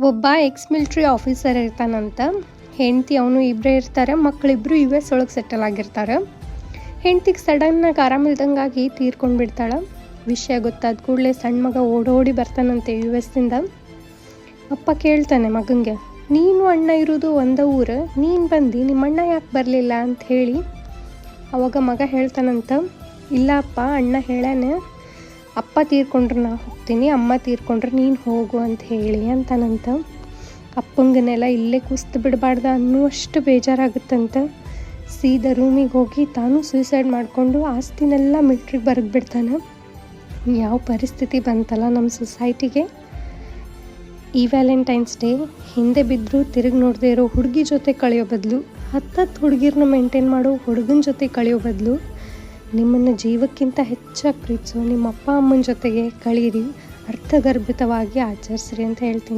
ಒಬ್ಬ military officer ಇರ್ತಾನಂತ. ಹೆಂಡತಿ ಅವನು ಇಬ್ಬರೇ ಇರ್ತಾರೆ. ಮಕ್ಕಳಿಬ್ರು US ಒಳಗೆ ಸೆಟಲ್ ಆಗಿರ್ತಾರೆ. ಹೆಂಡ್ತಿಗೆ ಸಡನ್ನಾಗಿ ಆರಾಮಿಲ್ದಂಗಾಗಿ ತೀರ್ಕೊಂಡು ಬಿಡ್ತಾಳೆ. ವಿಷಯ ಗೊತ್ತಾದ ಕೂಡಲೇ ಸಣ್ಣ ಮಗ ಓಡೋಡಿ ಬರ್ತಾನಂತೆ US-ಇಂದ. ಅಪ್ಪ ಕೇಳ್ತಾನೆ ಮಗಂಗೆ, ನೀನು ಅಣ್ಣ ಇರೋದು ಒಂದೇ ಊರು, ನೀನು ಬಂದು ನಿಮ್ಮ ಅಣ್ಣ ಯಾಕೆ ಬರಲಿಲ್ಲ ಅಂತ ಹೇಳಿ. ಅವಾಗ ಮಗ ಹೇಳ್ತಾನಂತ, ಇಲ್ಲ ಅಪ್ಪ, ಅಣ್ಣ ಹೇಳಾನೆ, ಅಪ್ಪ ತೀರ್ಕೊಂಡ್ರೆ ನಾ ಹೋಗ್ತೀನಿ, ಅಮ್ಮ ತೀರ್ಕೊಂಡ್ರೆ ನೀನು ಹೋಗು ಅಂತ ಹೇಳಿ ಅಂತಾನಂತ. ಅಪ್ಪಂಗನೆಲ್ಲ ಇಲ್ಲೇ ಕುಸ್ತು ಬಿಡಬಾರ್ದ ಅನ್ನುವಷ್ಟು ಬೇಜಾರಾಗುತ್ತಂತ. ಸೀದಾ ರೂಮಿಗೆ ಹೋಗಿ ತಾನು ಸೂಸೈಡ್ ಮಾಡಿಕೊಂಡು ಆಸ್ತಿನೆಲ್ಲ ಮಿಲ್ಟ್ರಿಗೆ ಬರೆದ್ಬಿಡ್ತಾನೆ. ಯಾವ ಪರಿಸ್ಥಿತಿ ಬಂತಲ್ಲ ನಮ್ಮ ಸೊಸೈಟಿಗೆ. ಈ ವ್ಯಾಲೆಂಟೈನ್ಸ್ ಡೇ ಹಿಂದೆ ಬಿದ್ದರೂ ತಿರುಗಿ ನೋಡದೇ ಇರೋ ಹುಡುಗಿ ಜೊತೆ ಕಳೆಯೋ ಬದಲು, 10 ಹುಡುಗಿರನ್ನ ಮೇಂಟೈನ್ ಮಾಡೋ ಹುಡುಗನ ಜೊತೆ ಕಳೆಯೋ ಬದಲು, ನಿಮ್ಮನ್ನು ಜೀವಕ್ಕಿಂತ ಹೆಚ್ಚಾಗಿ ಪ್ರೀತಿಸೋ ನಿಮ್ಮ ಅಪ್ಪ ಅಮ್ಮನ ಜೊತೆಗೆ ಕಳೀರಿ, ಅರ್ಥಗರ್ಭಿತವಾಗಿ ಆಚರಿಸ್ರಿ ಅಂತ ಹೇಳ್ತೀನಿ.